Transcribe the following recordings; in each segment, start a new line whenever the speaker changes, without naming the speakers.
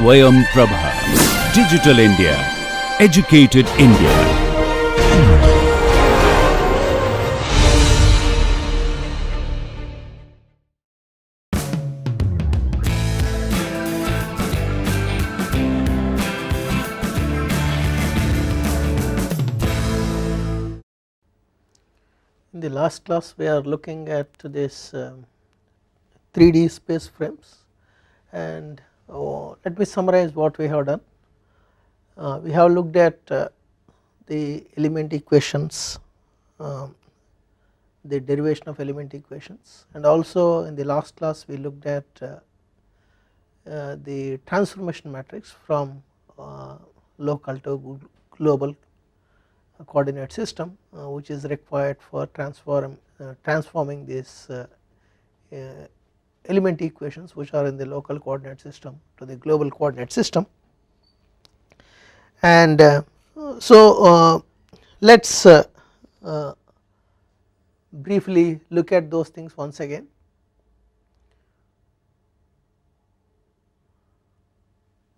Swayam Prabha. Digital India. Educated India.
In the last class we are looking at this 3D space frames, and let me summarize what we have done. We have looked at the element equations, the derivation of element equations, and also in the last class we looked at the transformation matrix from local to global coordinate system, which is required for transforming these element equations which are in the local coordinate system to the global coordinate system. And so let us briefly look at those things once again.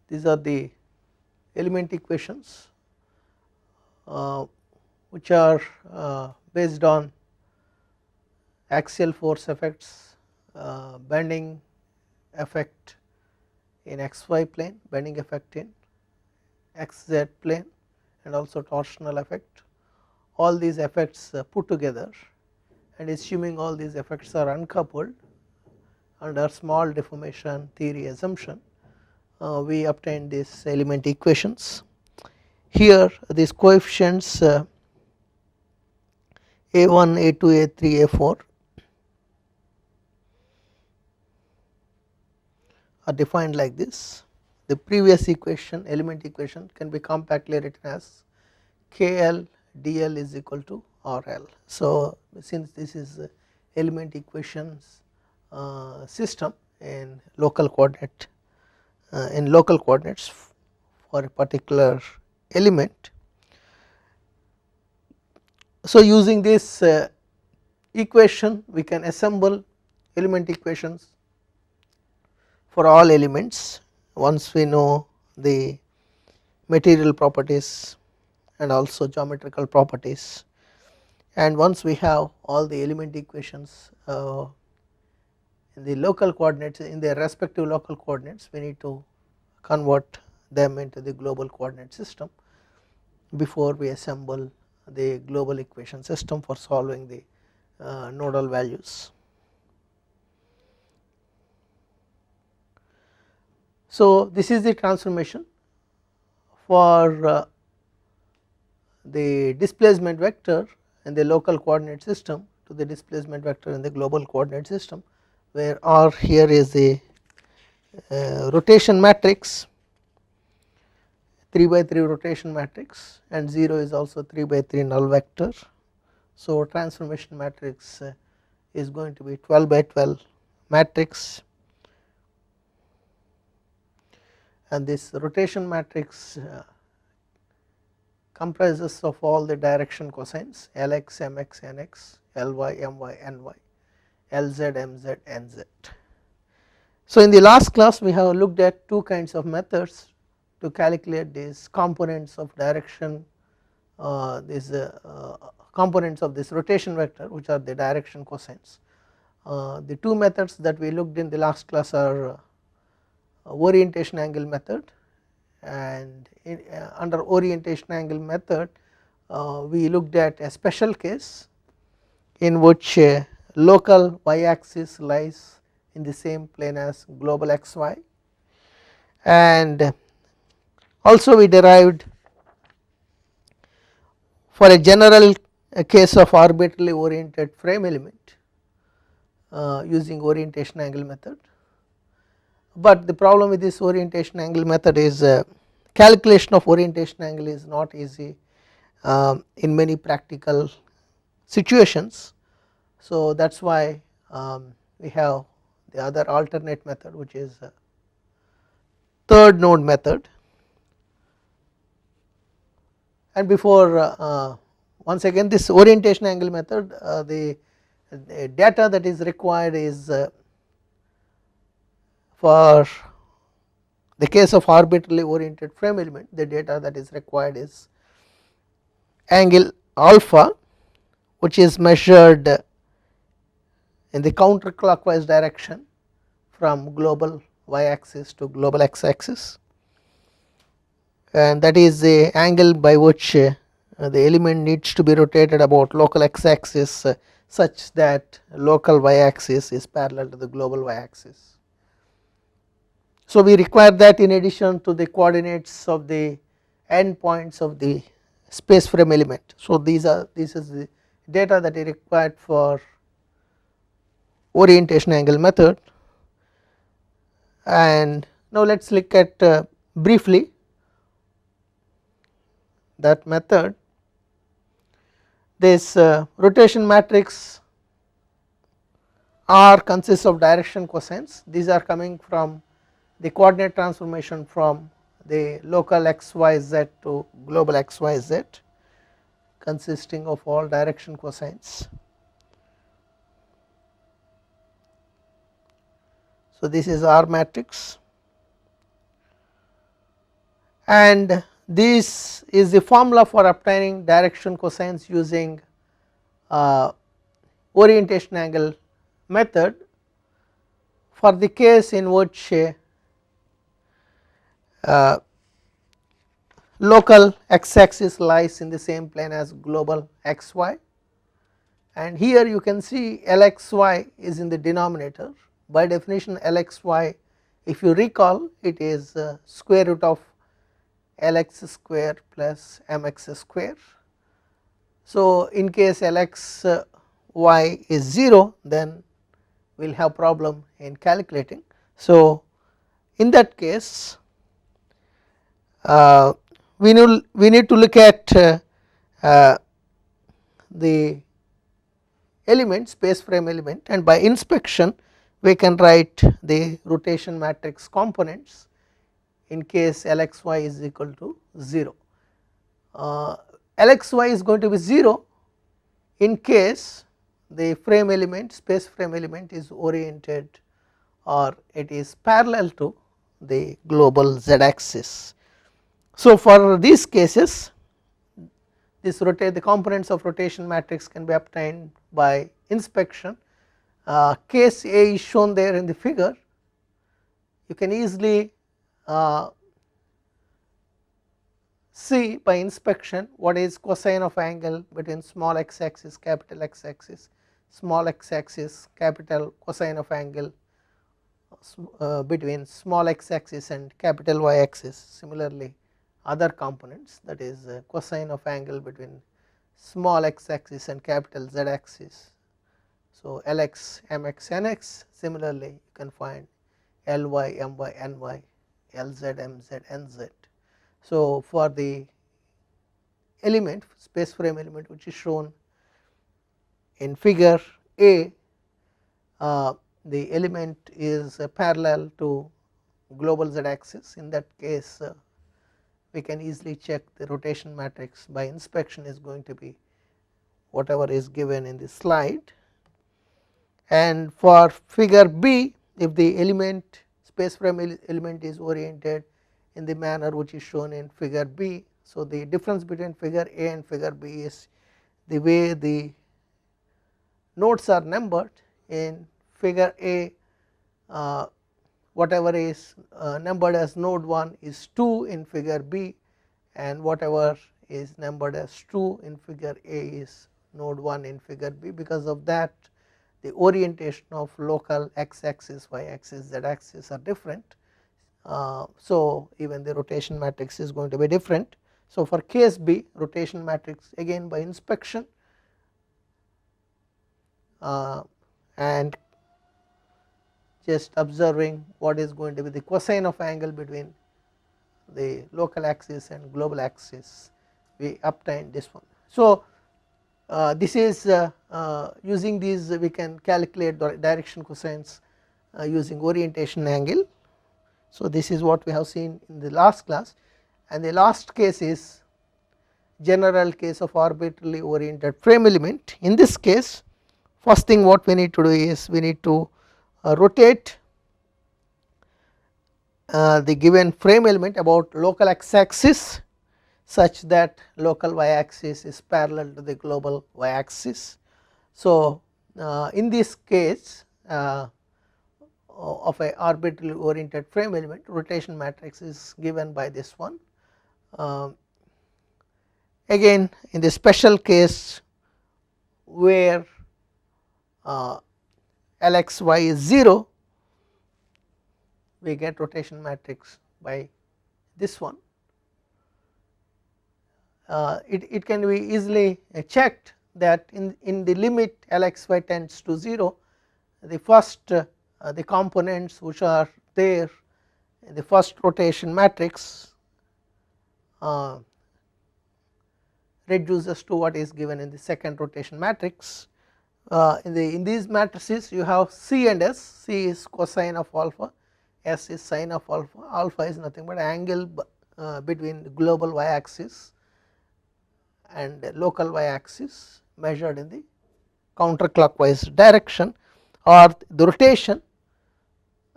These are the element equations which are based on axial force effects, bending effect in xy plane, bending effect in xz plane, and also torsional effect. All these effects put together, and assuming all these effects are uncoupled under small deformation theory assumption, we obtain these element equations. Here these coefficients A1, A2, A3, A4 are defined like this. The previous equation, element equation, can be compactly written as KL dl is equal to RL. So since this is element equations system in local coordinate coordinates for a particular element, so using this equation we can assemble element equations for all elements once we know the material properties and also geometrical properties, and once we have all the element equations in the local coordinates, in their respective local coordinates, we need to convert them into the global coordinate system before we assemble the global equation system for solving the nodal values. So this is the transformation for the displacement vector in the local coordinate system to the displacement vector in the global coordinate system, where R here is the rotation matrix, 3 by 3 rotation matrix, and 0 is also 3 by 3 null vector. So transformation matrix is going to be 12 by 12 matrix, and this rotation matrix comprises of all the direction cosines Lx, Mx, Nx, Ly, My, Ny, Lz, Mz, Nz. So in the last class we have looked at two kinds of methods to calculate these components of direction, these components of this rotation vector, which are the direction cosines. The two methods that we looked in the last class are orientation angle method, and under orientation angle method we looked at a special case in which local y axis lies in the same plane as global xy, and also we derived for a general case of arbitrarily oriented frame element using orientation angle method. But the problem with this orientation angle method is calculation of orientation angle is not easy in many practical situations. So that is why we have the other alternate method, which is third node method. And before once again this orientation angle method, the data that is required is for the case of arbitrarily oriented frame element, the data that is required is angle alpha, which is measured in the counterclockwise direction from global y axis to global x axis, and that is the angle by which the element needs to be rotated about local x axis such that local y axis is parallel to the global y axis. So we require that in addition to the coordinates of the endpoints of the space frame element. So this is the data that is required for orientation angle method. And now let us look at briefly that method. This rotation matrix R consists of direction cosines. These are coming from the coordinate transformation from the local x y z to global x y z, consisting of all direction cosines. So this is R matrix, and this is the formula for obtaining direction cosines using orientation angle method for the case in which local x axis lies in the same plane as global x y, and here you can see Lxy is in the denominator. By definition Lxy, if you recall, it is square root of Lx square plus mx square. So in case Lxy is 0, then we will have problem in calculating. So in that case we need to look at the element, space frame element, and by inspection we can write the rotation matrix components in case Lxy is equal to 0. Lxy is going to be 0 in case the frame element, space frame element is oriented or it is parallel to the global z axis. So for these cases, this the components of rotation matrix can be obtained by inspection. Case A is shown there in the figure. You can easily see by inspection what is cosine of angle between small x axis, capital X axis, small x axis, capital cosine of angle between small x axis and capital Y axis. Similarly other components, that is cosine of angle between small x axis and capital Z axis. So Lx, Mx, Nx. Similarly you can find Ly, My, Ny, Lz, Mz, Nz. So for the element, space frame element, which is shown in figure A, the element is parallel to global Z axis. In that case we can easily check the rotation matrix by inspection is going to be whatever is given in the slide. And for figure B, if the element, space frame element is oriented in the manner which is shown in figure B. So the difference between figure A and figure B is the way the nodes are numbered. In figure A, whatever is numbered as node 1 is 2 in figure B, and whatever is numbered as 2 in figure A is node 1 in figure B. Because of that, the orientation of local x axis, y axis, z axis are different. So even the rotation matrix is going to be different. So for case B, rotation matrix again by inspection and just observing what is going to be the cosine of angle between the local axis and global axis, we obtain this one. So this is using these we can calculate the direction cosines using orientation angle. So this is what we have seen in the last class, and the last case is general case of arbitrarily oriented frame element. In this case, first thing what we need to do is we need to rotate the given frame element about local x axis such that local y axis is parallel to the global y axis. So, in this case of a arbitrarily oriented frame element, rotation matrix is given by this one. Again, in the special case where Lxy is 0, we get rotation matrix by this one. It can be easily checked that in the limit Lxy tends to 0, the first the components which are there in the first rotation matrix reduces to what is given in the second rotation matrix. In these matrices you have C and S. C is cosine of alpha, S is sine of alpha. Alpha is nothing but angle between the global y axis and local y axis measured in the counterclockwise direction, or the rotation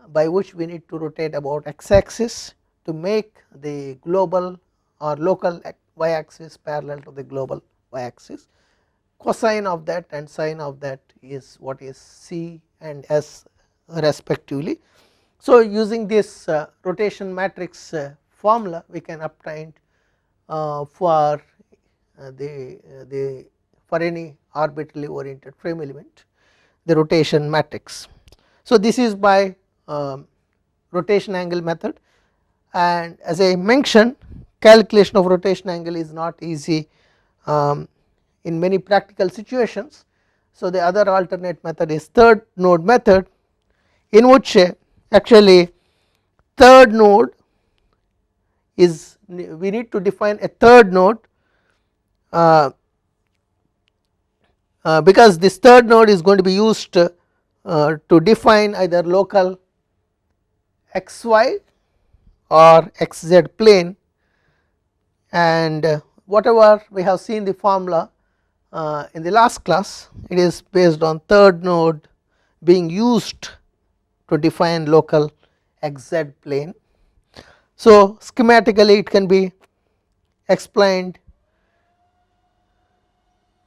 by which we need to rotate about x axis to make the global or local y axis parallel to the global y axis. Cosine of that and sine of that is what is C and S respectively. So, using this rotation matrix formula, we can obtain for for any arbitrarily oriented frame element the rotation matrix. So, this is by rotation angle method, and as I mentioned, calculation of rotation angle is not easy in many practical situations. So, the other alternate method is third node method, in which actually third node is, we need to define a third node because this third node is going to be used to define either local xy or xz plane, and whatever we have seen the formula in the last class, it is based on third node being used to define local xz plane. So, schematically it can be explained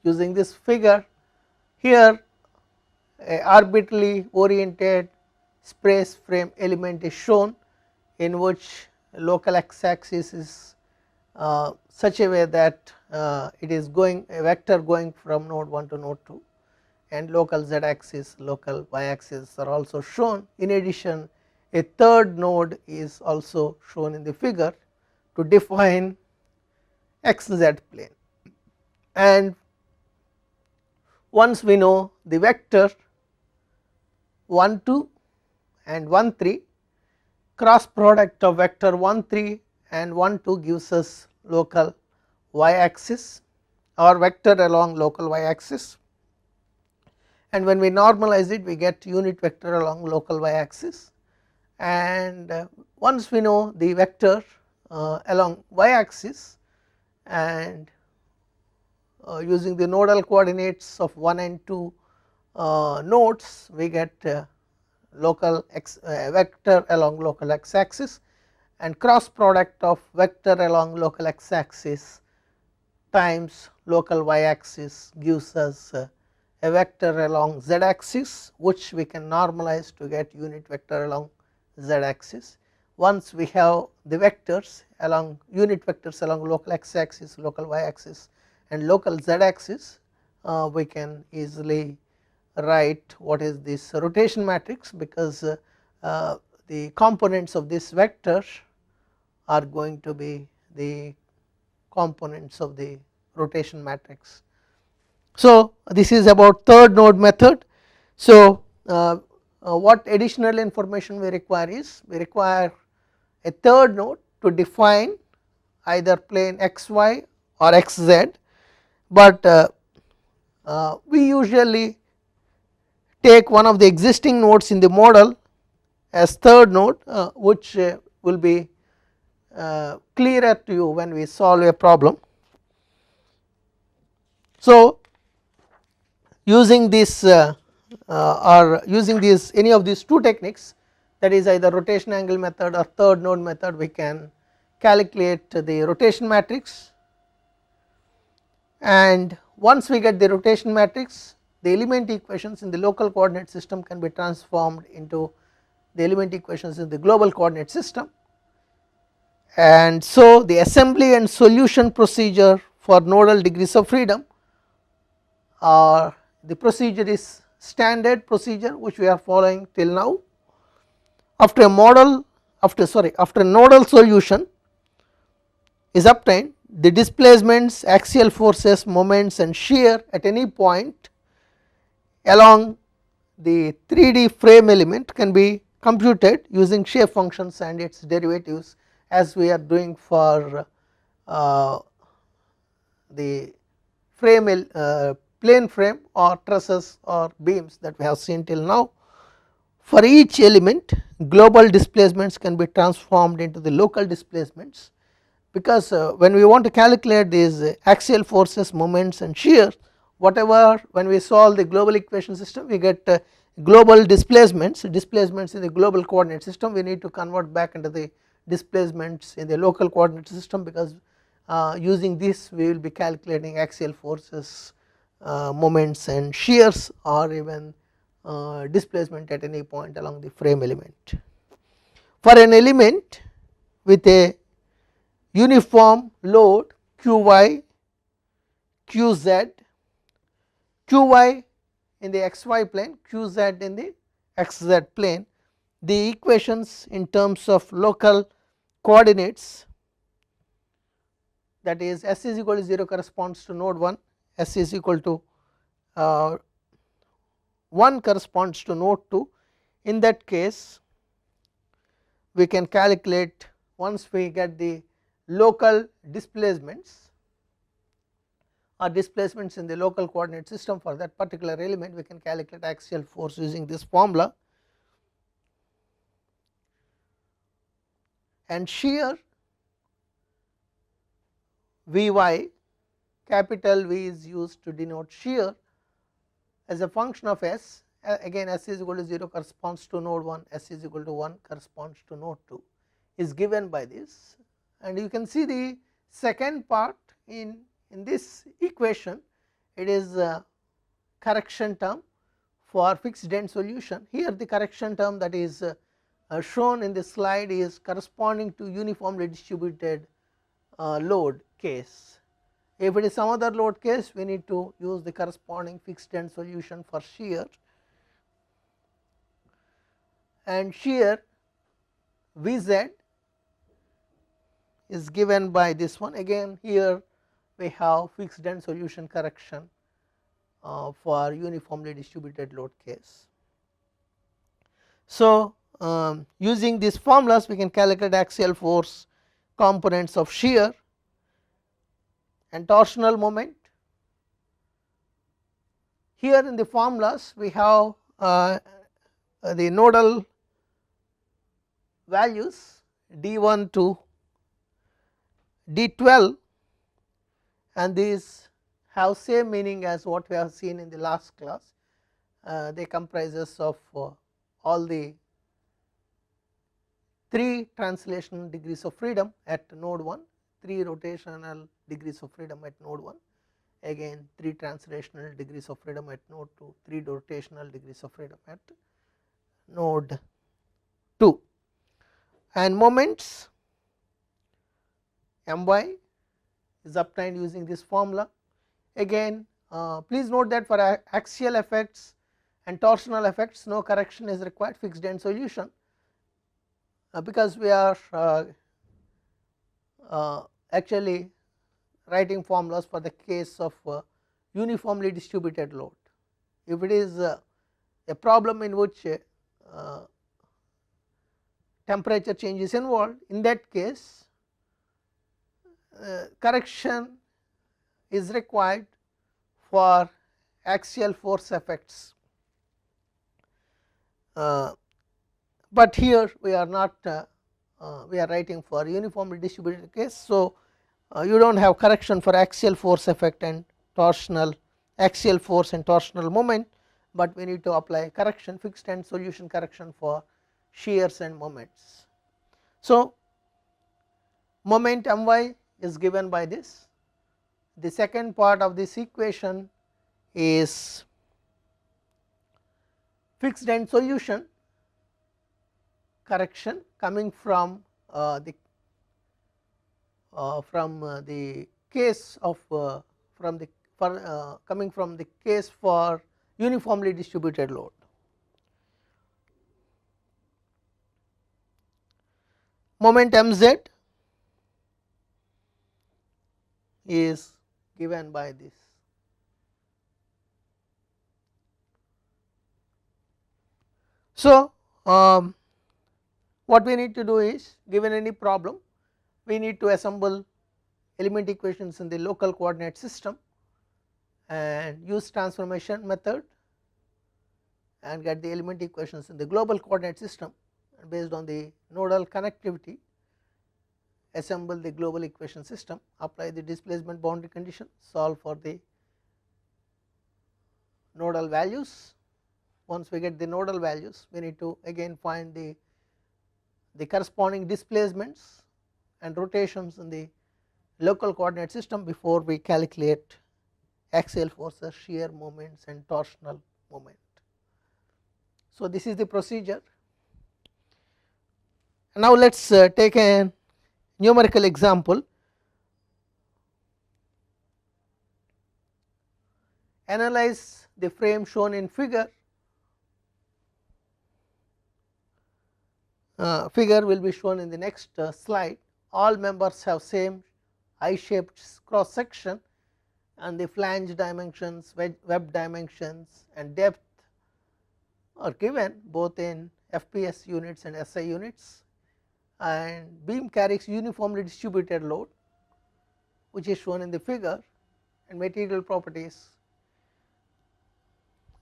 using this figure. Here a arbitrarily oriented space frame element is shown, in which local x axis is such a way that it is going a vector going from node 1 to node 2, and local z axis, local y axis are also shown. In addition, a third node is also shown in the figure to define xz plane, and once we know the vector 1 2 and 1 3, cross product of vector 1 3 and 1 2 gives us local y axis or vector along local y axis, and when we normalize it we get unit vector along local y axis. And once we know the vector along y axis, and using the nodal coordinates of 1 and 2 nodes, we get local vector along local x axis, and cross product of vector along local x axis times local y axis gives us a vector along z axis, which we can normalize to get unit vector along z axis. Once we have the vectors along unit vectors along local x axis, local y axis and local z axis, we can easily write what is this rotation matrix, because the components of this vector are going to be the components of the rotation matrix. So, this is about third node method. So, what additional information we require is, we require a third node to define either plane xy or xz, but we usually take one of the existing nodes in the model as third node, which will be clearer to you when we solve a problem. So, using this or using this any of these two techniques, that is either rotation angle method or third node method, we can calculate the rotation matrix, and once we get the rotation matrix, the element equations in the local coordinate system can be transformed into the element equations in the global coordinate system. And so the assembly and solution procedure for nodal degrees of freedom, the procedure is standard procedure which we are following till now. After a nodal solution is obtained, the displacements, axial forces, moments and shear at any point along the 3D frame element can be computed using shape functions and its derivatives, as we are doing for the frame plane frame or trusses or beams that we have seen till now. For each element, global displacements can be transformed into the local displacements, because when we want to calculate these axial forces, moments and shear, whatever, when we solve the global equation system, we get global displacements in the global coordinate system. We need to convert back into the displacements in the local coordinate system, because using this we will be calculating axial forces, moments and shears, or even displacement at any point along the frame element. For an element with a uniform load Qy, Qz, Qy in the xy plane, Qz in the xz plane, the equations in terms of local coordinates, that is s is equal to 0 corresponds to node 1, s is equal to 1 corresponds to node 2. In that case, we can calculate, once we get the local displacements or displacements in the local coordinate system for that particular element, we can calculate axial force using this formula, and shear Vy, capital V is used to denote shear as a function of s. Again, s is equal to 0 corresponds to node 1, s is equal to 1 corresponds to node 2 is given by this. And you can see the second part in this equation, it is a correction term for fixed end solution. Here the correction term that is shown in the slide is corresponding to uniformly distributed load case. If it is some other load case, we need to use the corresponding fixed end solution for shear, and shear Vz is given by this one. Again, here we have fixed end solution correction for uniformly distributed load case. So using these formulas, we can calculate axial force, components of shear and torsional moment. Here in the formulas we have the nodal values d1 to d12, and these have same meaning as what we have seen in the last class. They comprises of all the 3 translational degrees of freedom at node 1, 3 rotational degrees of freedom at node 1, again 3 translational degrees of freedom at node 2, 3 rotational degrees of freedom at node 2, and moments My is obtained using this formula. Again, please note that for axial effects and torsional effects, no correction is required, fixed end solution, because we are actually writing formulas for the case of uniformly distributed load. If it is a problem in which temperature change is involved, in that case correction is required for axial force effects, but here we are not we are writing for uniformly distributed case. So you do not have correction for axial force effect and torsional axial force and torsional moment, but we need to apply correction, fixed end solution correction for shears and moments. So, moment My is given by this. The second part of this equation is fixed end solution correction coming from the case of coming from the case for uniformly distributed load. Moment Mz is given by this. So, what we need to do is, given any problem, we need to assemble element equations in the local coordinate system and use transformation method and get the element equations in the global coordinate system, and based on the nodal connectivity assemble the global equation system, apply the displacement boundary condition, solve for the nodal values. Once we get the nodal values, we need to again find the corresponding displacements and rotations in the local coordinate system before we calculate axial forces, shear moments and torsional moment. So, this is the procedure. Now, let us take a numerical example. Analyze the frame shown in figure. Figure will be shown in the next slide. All members have same I shaped cross section, and the flange dimensions, web dimensions and depth are given both in FPS units and SI units, and beam carries uniformly distributed load which is shown in the figure, and material properties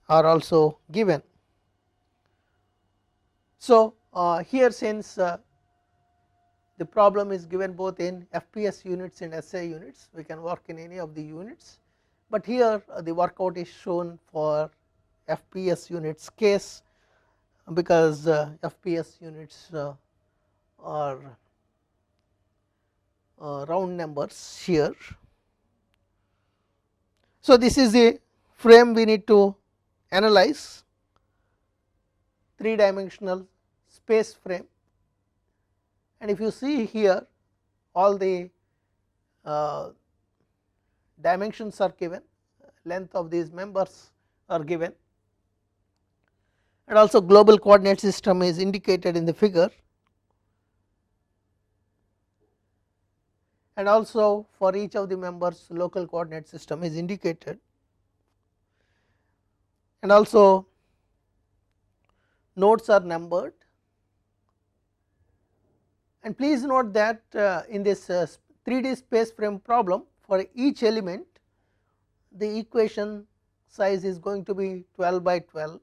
are also given. So, here since the problem is given both in FPS units and SI units, we can work in any of the units, but here the workout is shown for FPS units case, because FPS units are round numbers here. So, this is the frame we need to analyze, 3-dimensional space frame, and if you see here all the dimensions are given, length of these members are given, and also global coordinate system is indicated in the figure, and also for each of the members local coordinate system is indicated, and also nodes are numbered. And please note that in this 3D space frame problem, for each element the equation size is going to be 12 by 12,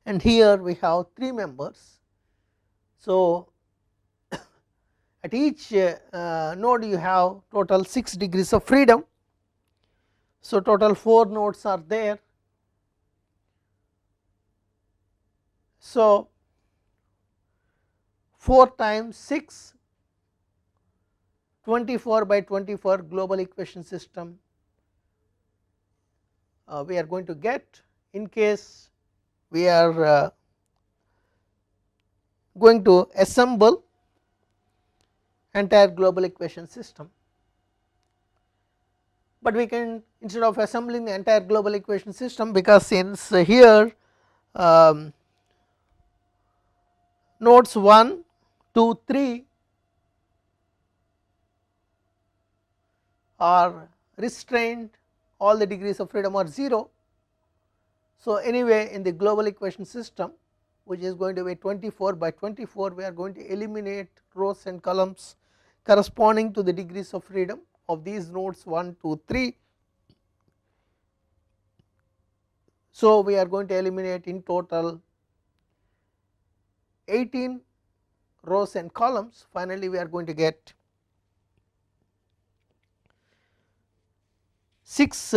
and here we have 3 members. So, at each node you have total 6 degrees of freedom. So, total 4 nodes are there. So, 4 times 6, 24 by 24 global equation system we are going to get, in case we are going to assemble entire global equation system. But we can, instead of assembling the entire global equation system, because since here nodes 1, 2, 3 are restrained, all the degrees of freedom are 0. So, anyway in the global equation system, which is going to be 24 by 24, we are going to eliminate rows and columns corresponding to the degrees of freedom of these nodes 1, 2, 3. So, we are going to eliminate in total 18 rows and columns. Finally, we are going to get 6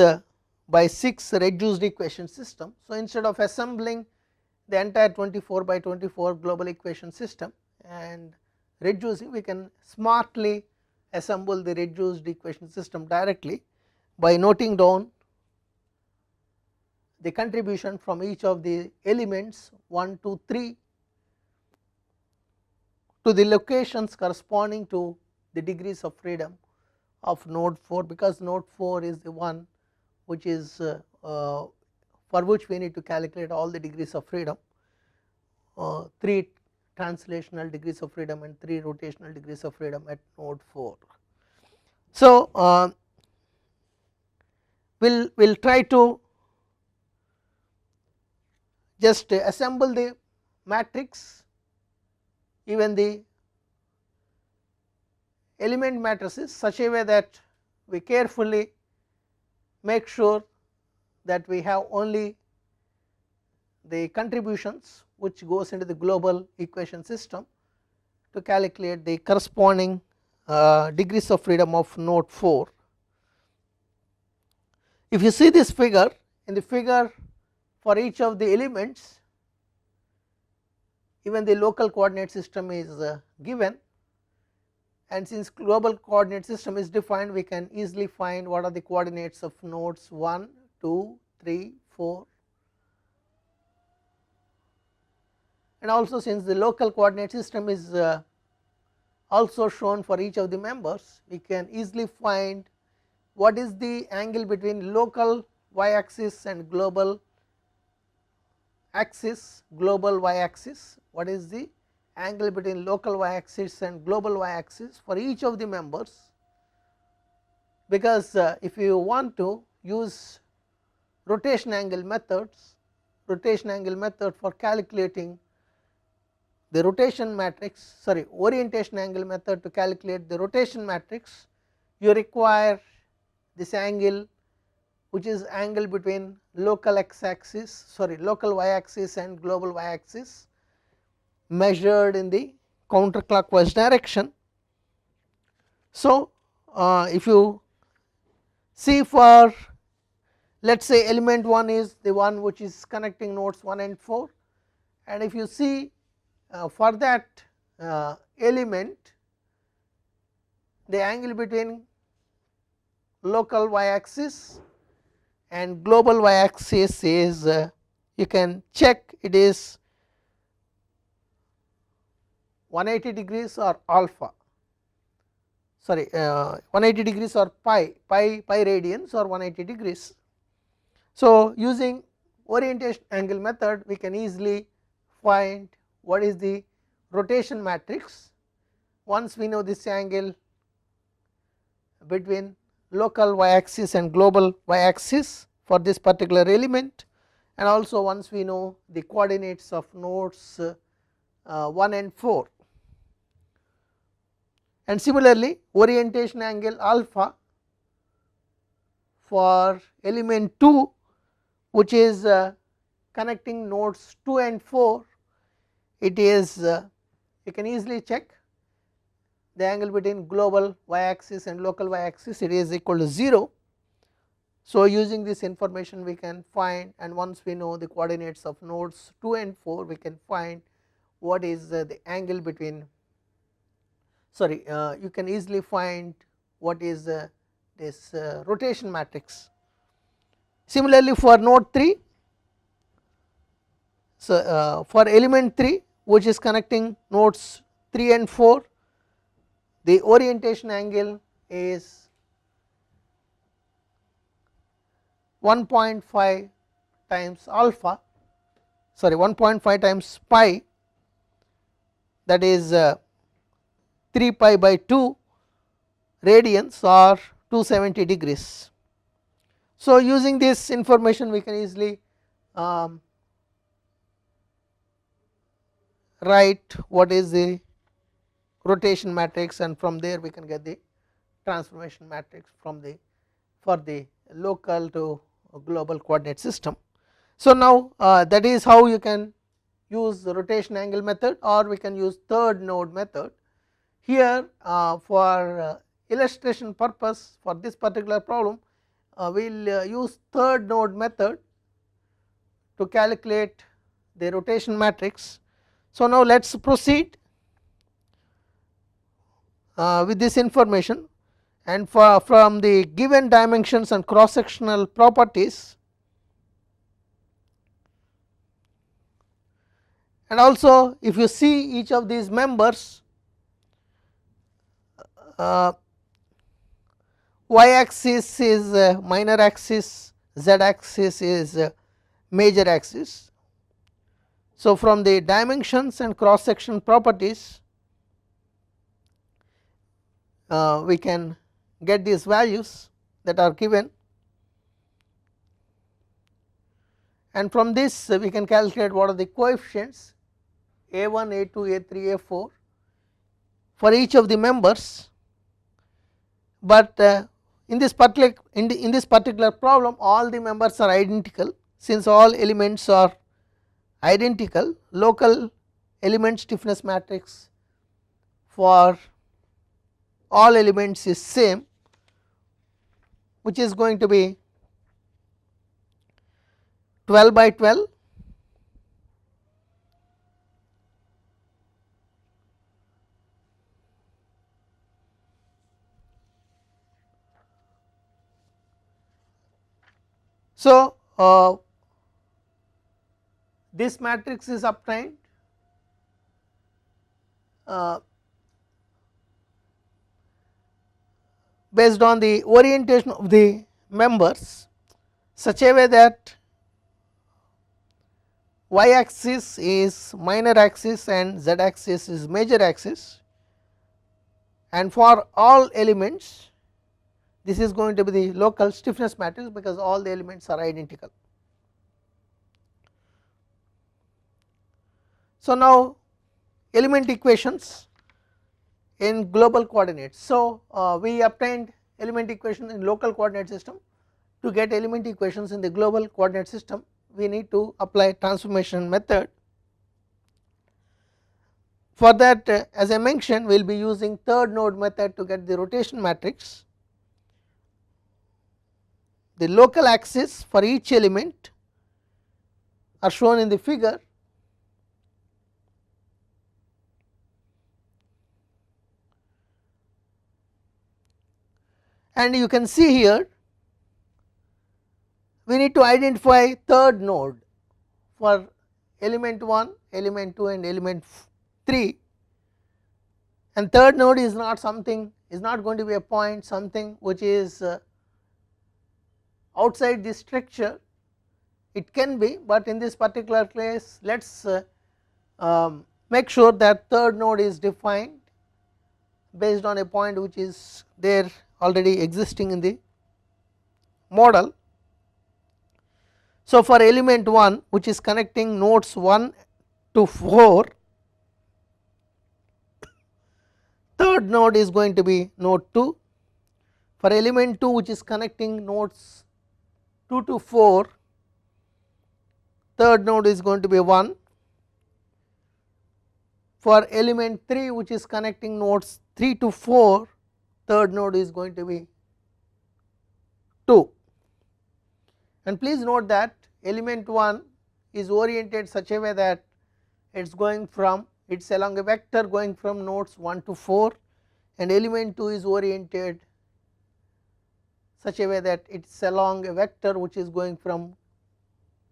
by 6 reduced equation system. So, instead of assembling the entire 24 by 24 global equation system, and reducing, we can smartly assemble the reduced equation system directly by noting down the contribution from each of the elements 1, 2, 3 to the locations corresponding to the degrees of freedom of node 4, because node 4 is the one which is for which we need to calculate all the degrees of freedom, 3 translational degrees of freedom and 3 rotational degrees of freedom at node 4. So, we will try to just assemble the matrix, even the element matrices, such a way that we carefully make sure that we have only the contributions which goes into the global equation system to calculate the corresponding degrees of freedom of node 4. If you see this figure, in the figure for each of the elements, even the local coordinate system is given, and since global coordinate system is defined, we can easily find what are the coordinates of nodes 1, 2, 3, 4, and also since the local coordinate system is also shown for each of the members, we can easily find what is the angle between local y axis and global axis, global y axis, what is the angle between local y axis and global y axis for each of the members, because if you want to use rotation angle methods, rotation angle method for calculating the rotation matrix, sorry, orientation angle method to calculate the rotation matrix, you require this angle which is angle between local x axis, sorry, local y axis and global y axis measured in the counterclockwise direction. So, if you see, for let us say element 1 is the one which is connecting nodes 1 and 4, and if you see for that element, the angle between local y axis and global y axis is you can check, it is 180 degrees or alpha, sorry 180 degrees or pi radians or 180 degrees. So, using orientation angle method, we can easily find what is the rotation matrix once we know this angle between local y axis and global y axis for this particular element, and also once we know the coordinates of nodes 1 and 4. And similarly, orientation angle alpha for element 2 which is connecting nodes 2 and 4, it is you can easily check the angle between global y axis and local y axis, it is equal to 0. So, using this information we can find, and once we know the coordinates of nodes 2 and 4, we can find what is the angle between, sorry, you can easily find what is this rotation matrix. Similarly, for node 3, so for element 3 which is connecting nodes 3 and 4, the orientation angle is 1.5 times alpha, sorry 1.5 times pi, that is 3 pi by 2 radians or 270 degrees. So, using this information we can easily write what is the rotation matrix, and from there we can get the transformation matrix from the for the local to global coordinate system. So, now that is how you can use the rotation angle method, or we can use third node method. Here for illustration purpose for this particular problem, we will use third node method to calculate the rotation matrix. So now let us proceed with this information, and from the given dimensions and cross sectional properties, and also if you see each of these members, y axis is minor axis, z axis is major axis. So from the dimensions and cross section properties, we can get these values that are given, and from this we can calculate what are the coefficients a1, a2, a3, a4 for each of the members. But in this particular problem, all the members are identical. Since all elements are identical, local element stiffness matrix for all elements is same, which is going to be 12 by 12 . So this matrix is obtained based on the orientation of the members, such a way that y axis is minor axis and z axis is major axis, and for all elements this is going to be the local stiffness matrix, because all the elements are identical. So now element equations in global coordinates. So we obtained element equation in local coordinate system. To get element equations in the global coordinate system, we need to apply transformation method. For that, as I mentioned, we will be using third node method to get the rotation matrix. The local axis for each element are shown in the figure, and you can see here we need to identify third node for element 1, element 2 and element 3, and third node is not going to be a point, something which is outside the structure. It can be, but in this particular case let us make sure that third node is defined based on a point which is there already existing in the model. So for element 1, which is connecting nodes 1 to 4, third node is going to be node 2. For element 2, which is connecting nodes 2 to 4, third node is going to be 1. For element 3, which is connecting nodes 3 to 4, third node is going to be 2. And please note that element 1 is oriented such a way that it is along a vector going from nodes 1 to 4, and element 2 is oriented such a way that it is along a vector which is going from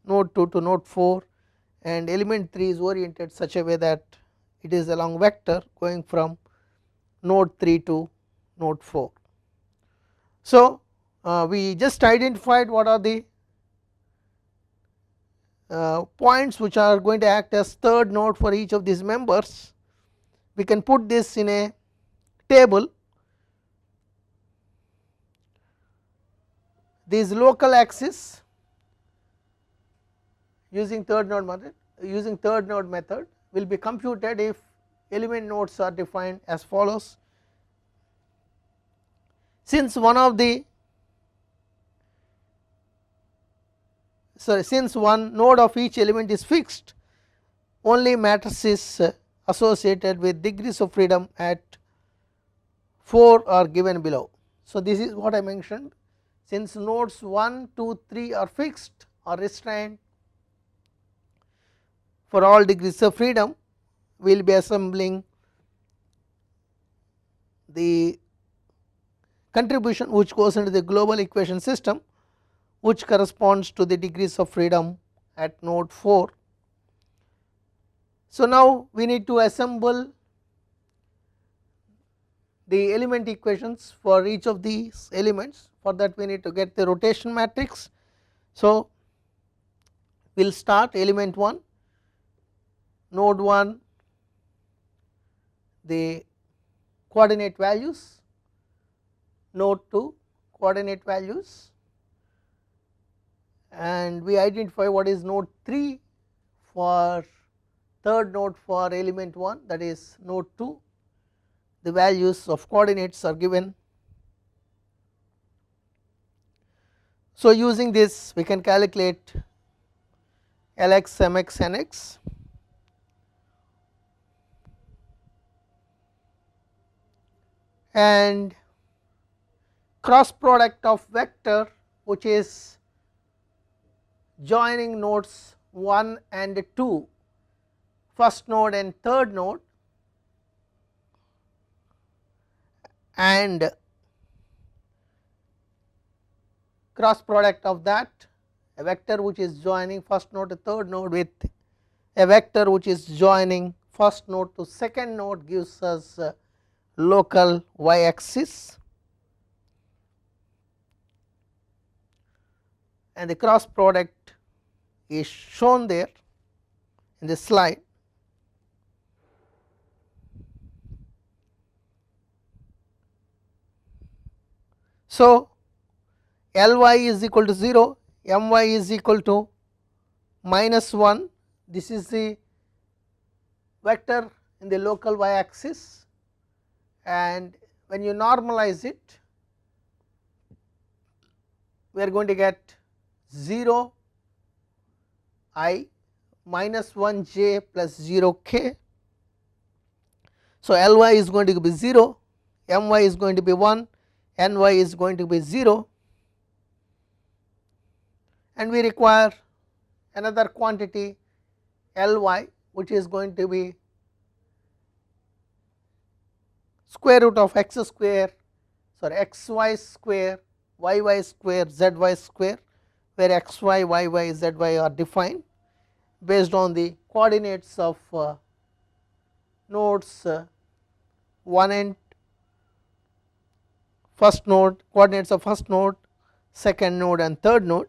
node 2 to node 4, and element 3 is oriented such a way that it is along vector going from node 3 to node 4. So we just identified what are the points which are going to act as third node for each of these members. We can put this in a table. These local axis using third node method will be computed if element nodes are defined as follows. Since one node of each element is fixed, only matrices associated with degrees of freedom at 4 are given below. So this is what I mentioned. Since nodes 1, 2, 3 are fixed or restrained, for all degrees of freedom we will be assembling the contribution which goes into the global equation system, which corresponds to the degrees of freedom at node 4. So, now we need to assemble the element equations for each of these elements. For that we need to get the rotation matrix. So, we will start element 1, node 1, the coordinate values, node 2 coordinate values, and we identify what is node 3 for third node for element 1, that is node 2. The values of coordinates are given. So, using this we can calculate Lx, Mx, Nx, and cross product of vector which is joining nodes 1 and 2, first node and third node, and cross product of that, a vector which is joining first node to third node with a vector which is joining first node to second node, gives us local y axis, and the cross product is shown there in the slide. So, Ly is equal to 0, My is equal to -1, this is the vector in the local y axis, and when you normalize it we are going to get 0 I minus 1 j plus 0 k. So, Ly is going to be 0, My is going to be 1, Ny is going to be 0, and we require another quantity Ly which is going to be square root of x square, sorry, xy square, yy square, zy square, where xy, yy, zy are defined based on the coordinates of nodes 1 and first node, coordinates of first node, second node and third node.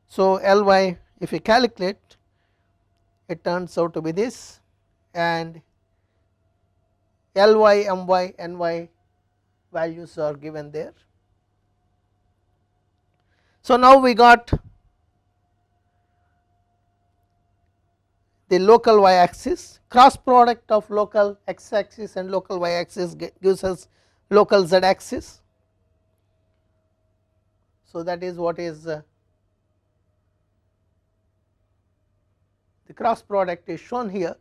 So, Ly if we calculate it turns out to be this, and Ly, My, Ny values are given there. So, now we got the local y axis, cross product of local x axis and local y axis gives us local z axis. So, that is what is the cross product is shown here,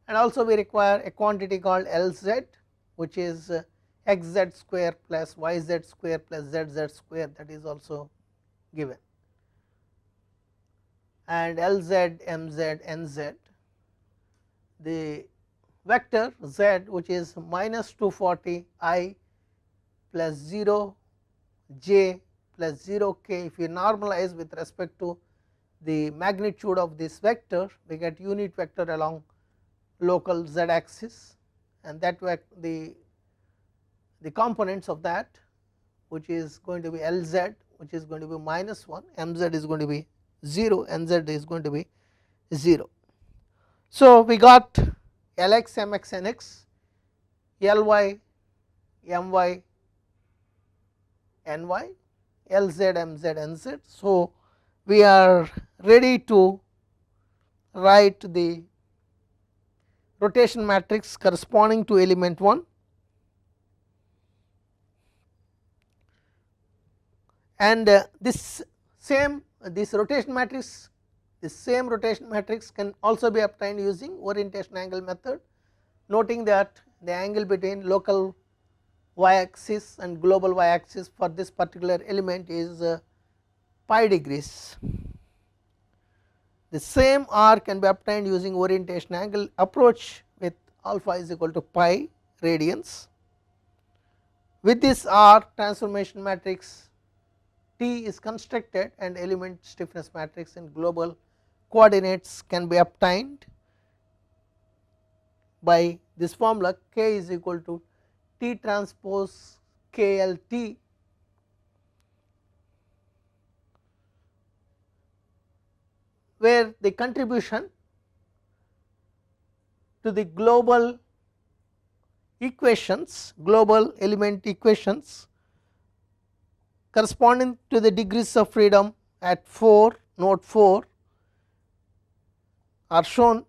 and also we require a quantity called Lz, which is xz square plus yz square plus zz square, that is also given, and Lz, Mz, Nz, the vector z which is minus 240 I plus 0 j plus 0 k. If you normalize with respect to the magnitude of this vector, we get unit vector along local z axis, and that the components of that, which is going to be Lz, which is going to be minus 1, Mz is going to be 0, Nz is going to be 0. So, we got Lx, Mx, Nx, Ly, My, Ny, Lz, Mz, Nz. So, we are ready to write the rotation matrix corresponding to element 1, and this rotation matrix, this same rotation matrix can also be obtained using orientation angle method, noting that the angle between local y axis and global y axis for this particular element is pi degrees. The same R can be obtained using orientation angle approach with alpha is equal to pi radians. With this R, transformation matrix T is constructed and element stiffness matrix in global coordinates can be obtained by this formula. K is equal to T transpose KLT, where the contribution to the global equations, global element equations corresponding to the degrees of freedom at 4 node 4 are shown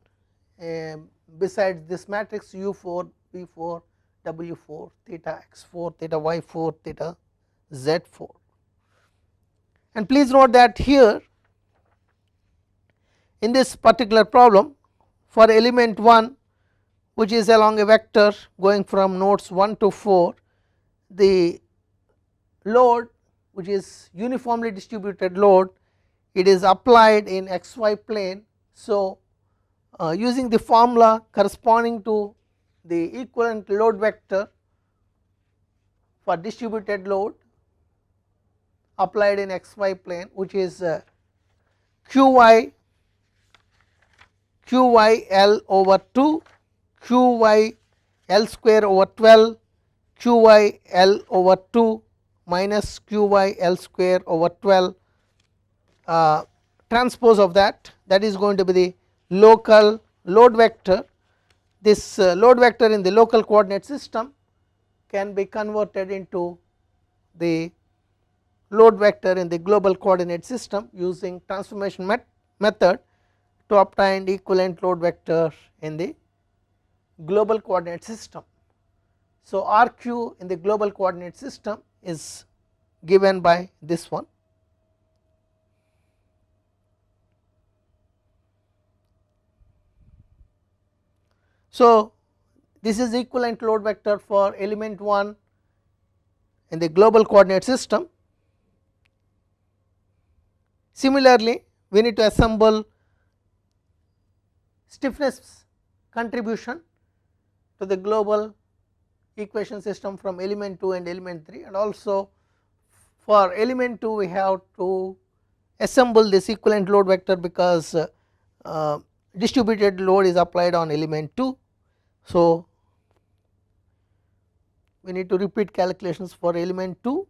besides this matrix U4, V4, W4, theta x4, theta y4, theta z4. And please note that here in this particular problem, for element 1 which is along a vector going from nodes 1 to 4, the load which is uniformly distributed load, it is applied in xy plane. So, using the formula corresponding to the equivalent load vector for distributed load applied in xy plane, which is qy L over 2, qy L square over 12, qy L over 2 minus qy L square over 12 transpose of that is going to be the local load vector. This load vector in the local coordinate system can be converted into the load vector in the global coordinate system using transformation method to obtain equivalent load vector in the global coordinate system. So, RQ in the global coordinate system is given by this one. So, this is equivalent load vector for element 1 in the global coordinate system. Similarly, we need to assemble stiffness contribution to the global equation system from element 2 and element 3, and also for element 2 we have to assemble this equivalent load vector because distributed load is applied on element 2. So, we need to repeat calculations for element 2,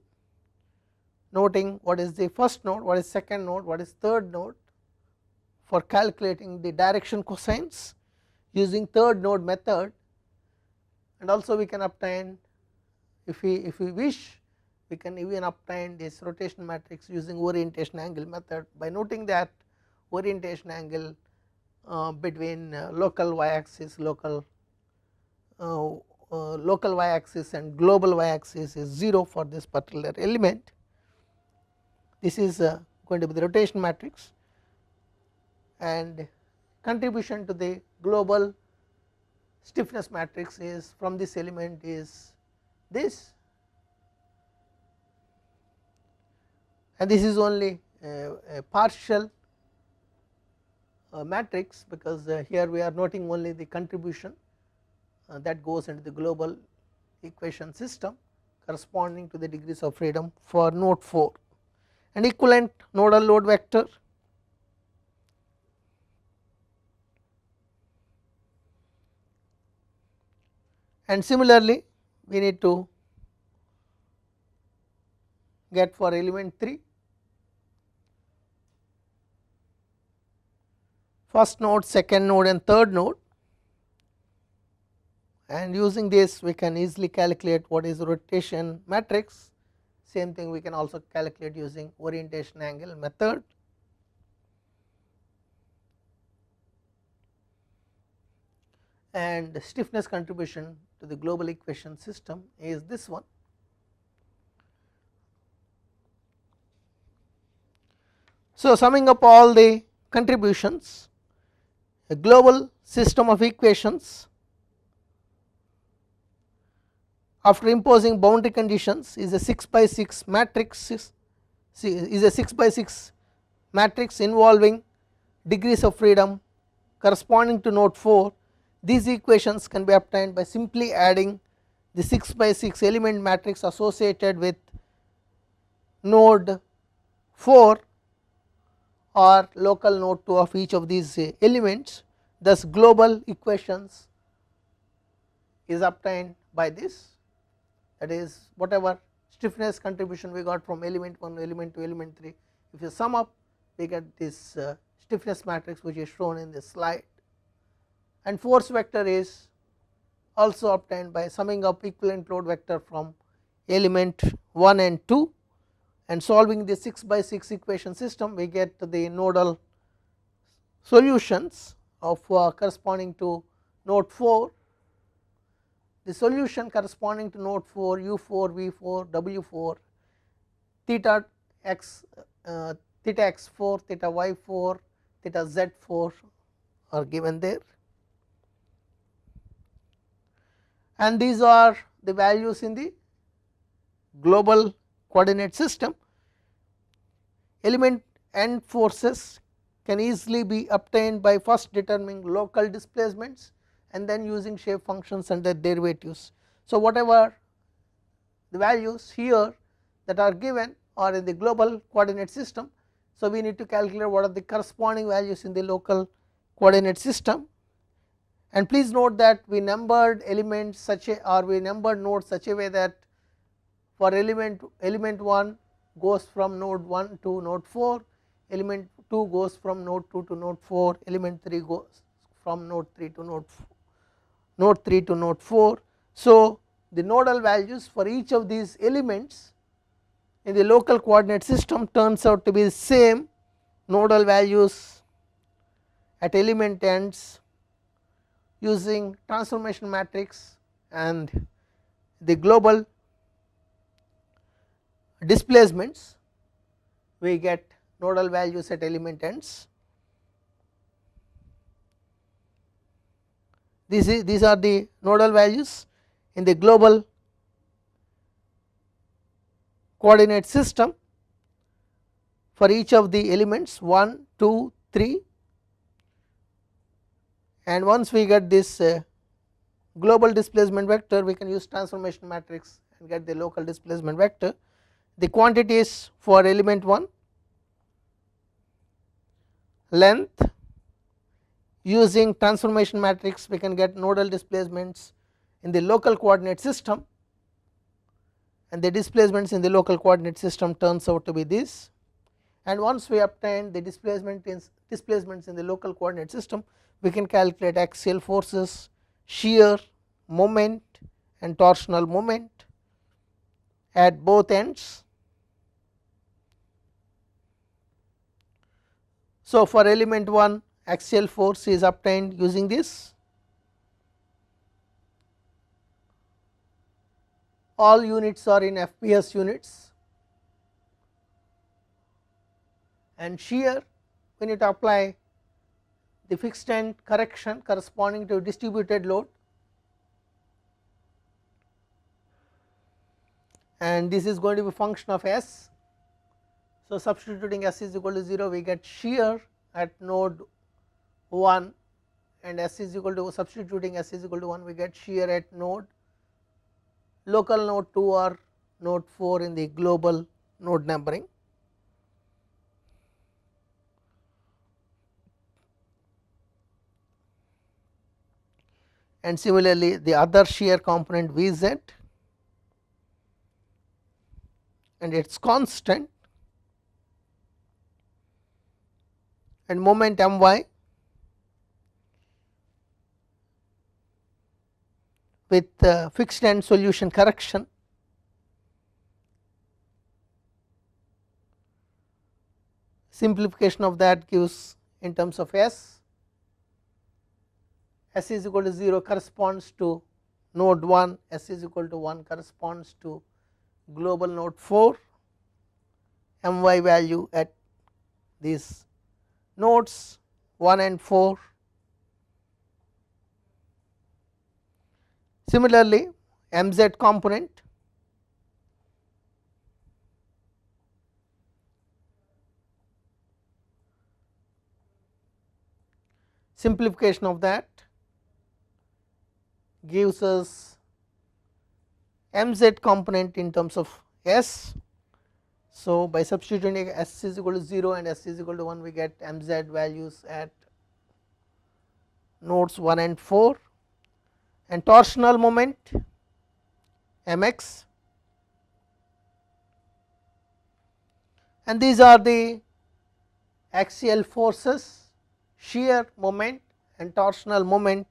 noting what is the first node, what is second node, what is third node, for calculating the direction cosines using third node method. And also we can obtain, if we wish, we can even obtain this rotation matrix using orientation angle method by noting that orientation angle between local y axis, local y axis and global y axis is 0 for this particular element. This is going to be the rotation matrix, and contribution to the global stiffness matrix is from this element is this, and this is only a partial matrix because here we are noting only the contribution that goes into the global equation system corresponding to the degrees of freedom for node 4, and equivalent nodal load vector. And similarly, we need to get for element 3 first node, second node and third node, and using this we can easily calculate what is rotation matrix. Same thing we can also calculate using orientation angle method. And stiffness contribution to the global equation system is this one. So, summing up all the contributions, a global system of equations after imposing boundary conditions is a 6 by 6 matrix, involving degrees of freedom corresponding to node 4, these equations can be obtained by simply adding the 6 by 6 element matrix associated with node 4 or local node 2 of each of these elements. Thus global equations is obtained by this, that is whatever stiffness contribution we got from element 1, element 2, element 3, if you sum up we get this stiffness matrix which is shown in this slide. And force vector is also obtained by summing up equivalent load vector from element 1 and 2, and solving the 6 by 6 equation system we get the nodal solutions of corresponding to node 4. The solution corresponding to node 4 u4, v4, w4, theta x4, theta y4, theta z4 are given there, and these are the values in the global coordinate system. Element and forces can easily be obtained by first determining local displacements and then using shape functions and their derivatives. So whatever the values here that are given are in the global coordinate system, so we need to calculate what are the corresponding values in the local coordinate system. And please note that we numbered elements such a, or we numbered nodes such a way that for element 1 goes from node 1 to node 4, element 2 goes from node 2 to node 4, element 3 goes from node 3 to node 4. So the nodal values for each of these elements in the local coordinate system turns out to be the same nodal values at element ends using transformation matrix and the global displacements, we get nodal values at element ends. These are the nodal values in the global coordinate system for each of the elements 1, 2, 3, and once we get this global displacement vector we can use transformation matrix and get the local displacement vector. The quantities for element 1, length, using transformation matrix we can get nodal displacements in the local coordinate system, and the displacements in the local coordinate system turns out to be this. And once we obtain the displacements in the local coordinate system we can calculate axial forces, shear, moment and torsional moment at both ends. So for element 1 axial force is obtained using this, all units are in FPS units, and shear we need to apply the fixed end correction corresponding to distributed load, and this is going to be function of S. So substituting S is equal to 0 we get shear at node 1, and S is equal to, substituting S is equal to 1 we get shear at node local node 2 or node 4 in the global node numbering. And similarly the other shear component Vz and its constant, and moment My with fixed end solution correction. Simplification of that gives in terms of S is equal to 0 corresponds to node 1, S is equal to 1 corresponds to global node 4, My value at these nodes 1 and 4. Similarly Mz component simplification of that gives us mz component in terms of s. So, by substituting s is equal to 0 and s is equal to 1, we get mz values at nodes 1 and 4, and torsional moment mx, and these are the axial forces, shear moment and torsional moment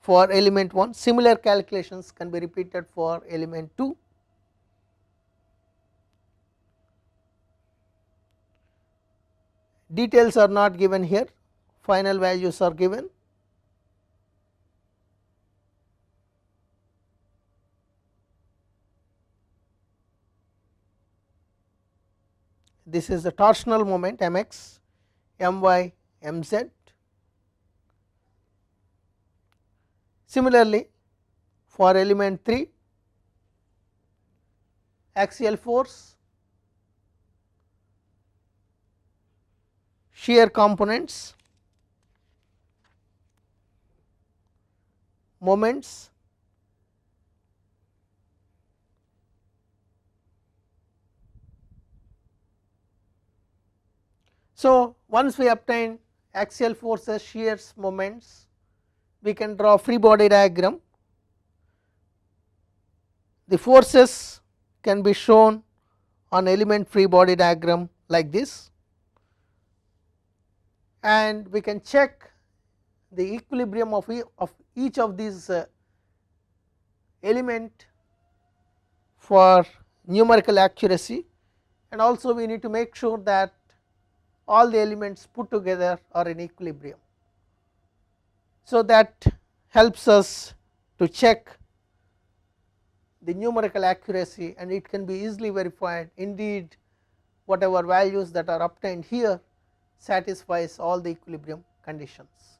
for element 1. Similar calculations can be repeated for element 2. Details are not given here, final values are given. This is the torsional moment mx, my, mz. Similarly, for element 3, axial force, shear components, moments, so once we obtain axial forces, shears, moments, we can draw free body diagram. The forces can be shown on element free body diagram like this, and we can check the equilibrium of each of these element for numerical accuracy, and also we need to make sure that all the elements put together are in equilibrium. So, that helps us to check the numerical accuracy, and it can be easily verified. Indeed, whatever values that are obtained here satisfies all the equilibrium conditions.